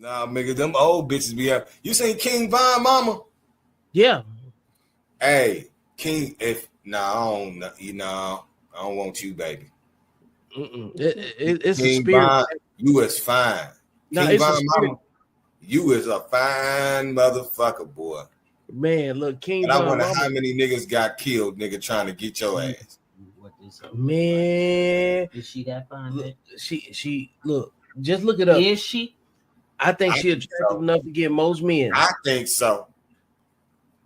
Nah, nigga, them old bitches be out. You seen King Von, mama? Yeah. Hey, King. I don't want you, baby. It's a King spirit. Von, you is fine. No, King it's a Von, spirit. mama, you is a fine motherfucker, boy. Man, look, King And I Von wonder mama. how many niggas got killed, nigga, trying to get your ass. Man, is she that fine? Look, she look. Just look it up. Is she? I think she attractive enough to get most men. I think so.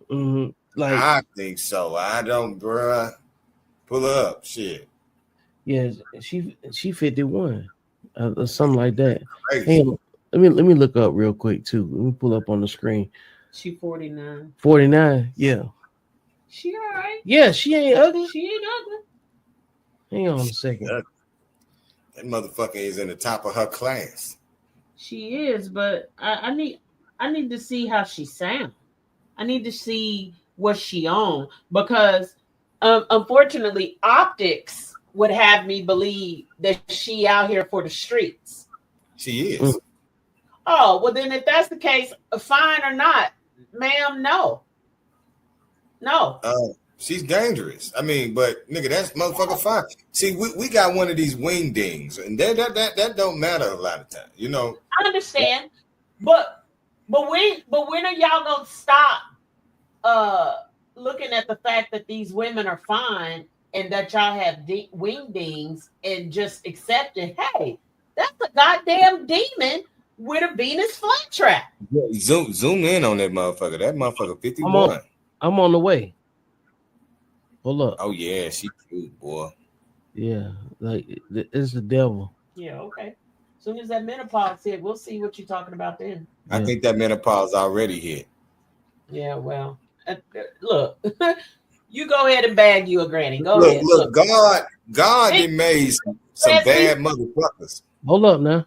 Mm-hmm. Like I think so. I don't, bruh. Pull up, shit. Yeah, she 51, or something like that. Crazy. Hey, let me look up real quick too. Let me pull up on the screen. She 49. 49. Yeah. She all right. Yeah, she ain't ugly. She ain't ugly. Hang on a second. That motherfucker is in the top of her class. She is, but I need to see how she sounds. I need to see what she on because unfortunately optics would have me believe that she out here for the streets. She is. Oh, well then if that's the case, fine or not, ma'am, no. She's dangerous. I mean, but nigga, that's motherfucker fine. See, we got one of these wing dings, and that don't matter a lot of times, you know. I understand, but when are y'all gonna stop looking at the fact that these women are fine and that y'all have wing dings and just accepting, hey, that's a goddamn demon with a Venus flytrap. Yeah, zoom in on that motherfucker. That motherfucker 51. I'm on the way. Hold up. Oh yeah, she cute, boy. Yeah, like it's the devil. Yeah, okay. As soon as that menopause hit, we'll see what you're talking about then. I think that menopause already hit. Yeah, well, look, you go ahead and bag you a granny. Go ahead. Look, God done made some bad motherfuckers. Hold up now.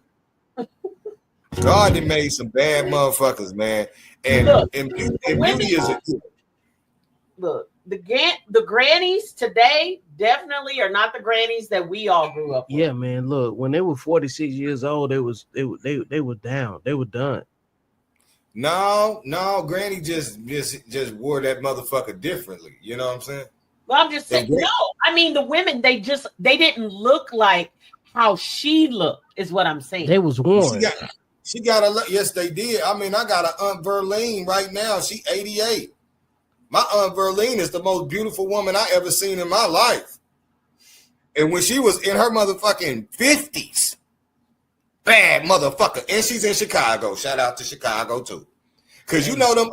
God done made some bad motherfuckers, man. And look, beauty is a look. The grannies today definitely are not the grannies that we all grew up with. Yeah, man. Look, when they were 46 years old, they were down. They were done. No, Granny just wore that motherfucker differently. You know what I'm saying? Well, I'm just saying. No, I mean the women. They didn't look like how she looked. Is what I'm saying. They was worn. She got a yes, they did. I mean, I got an Aunt Verlene right now. She 88. My Aunt Verlene is the most beautiful woman I ever seen in my life. And when she was in her motherfucking 50s, bad motherfucker. And she's in Chicago. Shout out to Chicago too. Because you know them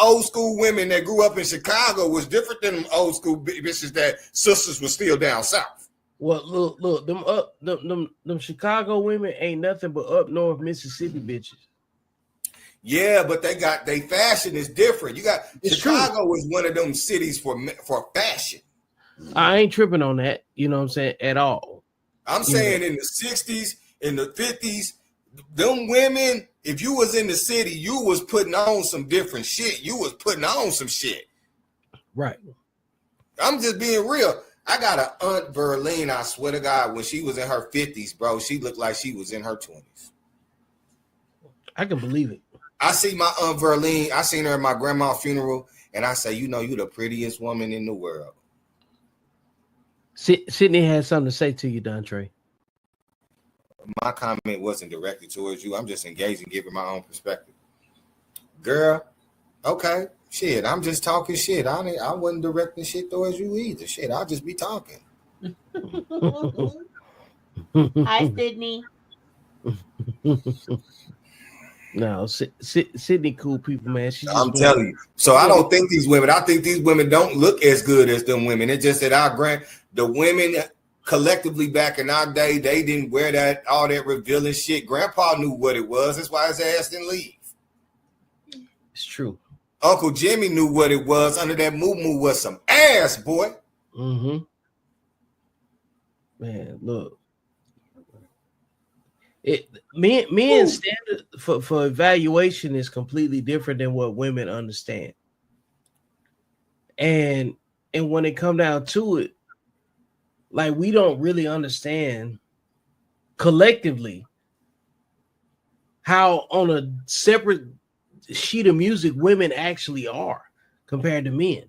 old school women that grew up in Chicago was different than them old school bitches that sisters were still down south. Well, look, them Chicago women ain't nothing but up north Mississippi bitches. Yeah, but they fashion is different. It's Chicago true. is one of them cities for fashion. I ain't tripping on that, you know what I'm saying, at all. I'm saying in the 60s, in the 50s, them women, if you was in the city, you was putting on some different shit. You was putting on some shit. Right. I'm just being real. I got an Aunt Verlene, I swear to God, when she was in her 50s, bro, she looked like she was in her 20s. I can believe it. I see my Aunt Verlene. I seen her at my grandma's funeral, and I say, you know, you the prettiest woman in the world. Sydney has something to say to you, Dontre. My comment wasn't directed towards you. I'm just engaging, giving my own perspective. Girl, okay, shit. I'm just talking shit. I wasn't directing shit towards you either. Shit, I'll just be talking. Hi, Sydney. No, Sydney, cool people, man. I'm telling you. So I don't think these women. I think these women don't look as good as them women. It's just that the women collectively back in our day, they didn't wear all that revealing shit. Grandpa knew what it was. That's why his ass didn't leave. It's true. Uncle Jimmy knew what it was. Under that moo was some ass, boy. Mm-hmm. Man, look. Men's standard for evaluation is completely different than what women understand. And when it come down to it, like we don't really understand collectively how on a separate sheet of music women actually are compared to men.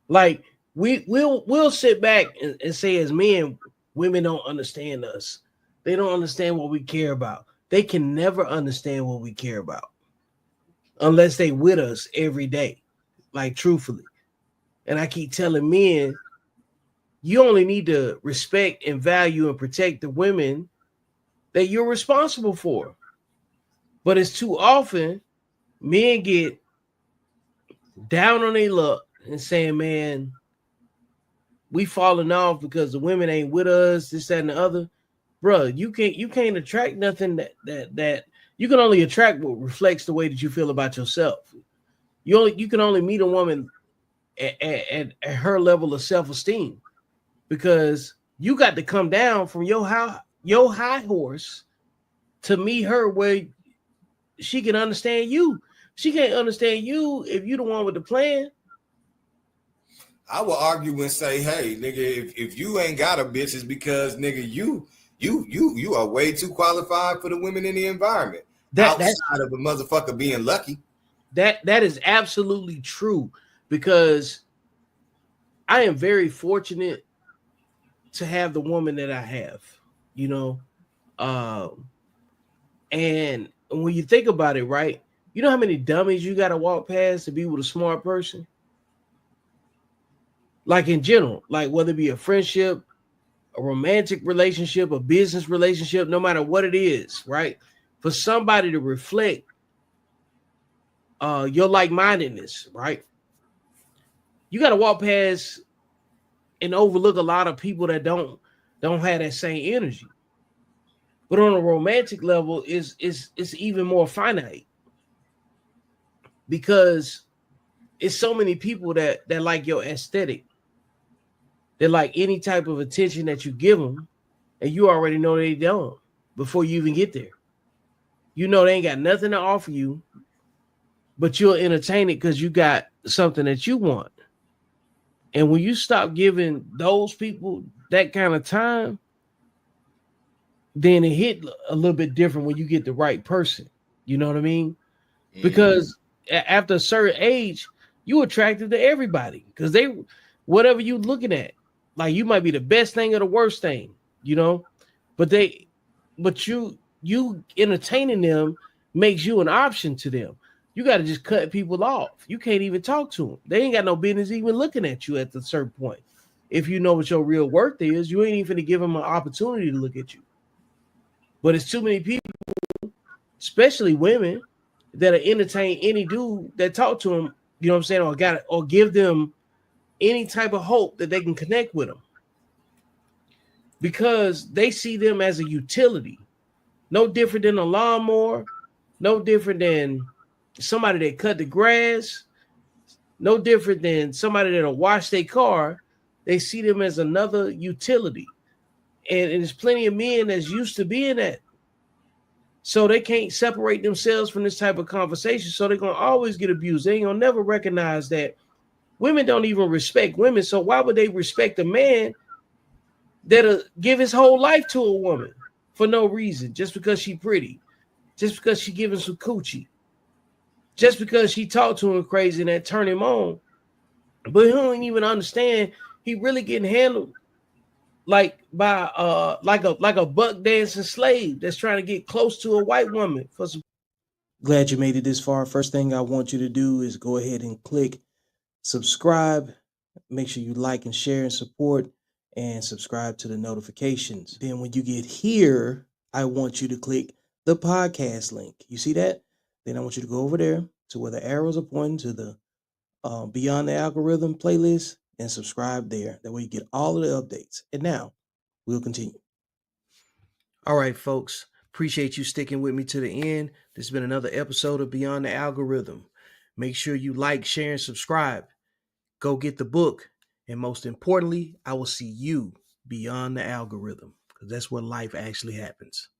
Like we'll sit back and say as men, women don't understand us. They don't understand what we care about. They can never understand what we care about unless they with us every day, like truthfully. And I keep telling men, you only need to respect and value and protect the women that you're responsible for. But it's too often men get down on their luck and saying, man, we falling off because the women ain't with us, this, that, and the other. Bruh, you can't attract nothing that you can only attract what reflects the way that you feel about yourself. You can only meet a woman at her level of self-esteem, because you got to come down from your high horse to meet her where she can understand you. She can't understand you if you the one with the plan. I will argue and say, hey, nigga, if you ain't got a bitch, it's because, nigga, you are way too qualified for the women in the environment. Outside of a motherfucker being lucky. That is absolutely true, because I am very fortunate to have the woman that I have, you know. And when you think about it, right, you know how many dummies you got to walk past to be with a smart person? Like in general, like whether it be a friendship, a romantic relationship, a business relationship, no matter what it is, right? For somebody to reflect your like-mindedness, right? You got to walk past and overlook a lot of people that don't have that same energy. But on a romantic level, it's even more finite, because it's so many people that like your aesthetic. They like any type of attention that you give them, and you already know they don't before you even get there. You know they ain't got nothing to offer you, but you'll entertain it because you got something that you want. And when you stop giving those people that kind of time, then it hit a little bit different when you get the right person. You know what I mean? Mm-hmm. Because after a certain age, you attracted to everybody because they, whatever you looking at, like you might be the best thing or the worst thing, you know, but you entertaining them makes you an option to them. You got to just cut people off. You can't even talk to them. They ain't got no business even looking at you at a certain point. If you know what your real worth is, you ain't even going to give them an opportunity to look at you. But it's too many people, especially women, that are entertain any dude that talk to them, you know what I'm saying, or give them any type of hope that they can connect with them, because they see them as a utility, no different than a lawnmower, no different than somebody that cut the grass, no different than somebody that'll wash their car. They see them as another utility. And there's plenty of men that's used to being that. So they can't separate themselves from this type of conversation. So they're going to always get abused. They ain't going to never recognize that women don't even respect women. So why would they respect a man that'll give his whole life to a woman for no reason, just because she pretty, just because she giving some coochie, just because she talked to him crazy and that turn him on? But he don't even understand he really getting handled like by like a buck dancing slave that's trying to get close to a white woman for some. Glad you made it this far. First thing I want you to do is go ahead and click subscribe. Make sure you like and share and support, and subscribe to the notifications. Then when you get here, I want you to click the podcast link. You see that? Then I want you to go over there to where the arrows are pointing to the Beyond the Algorithm playlist, and subscribe there. That way you get all of the updates. And now we'll continue. All right, folks. Appreciate you sticking with me to the end. This has been another episode of Beyond the Algorithm. Make sure you like, share, and subscribe. Go get the book. And most importantly, I will see you beyond the algorithm, because that's where life actually happens.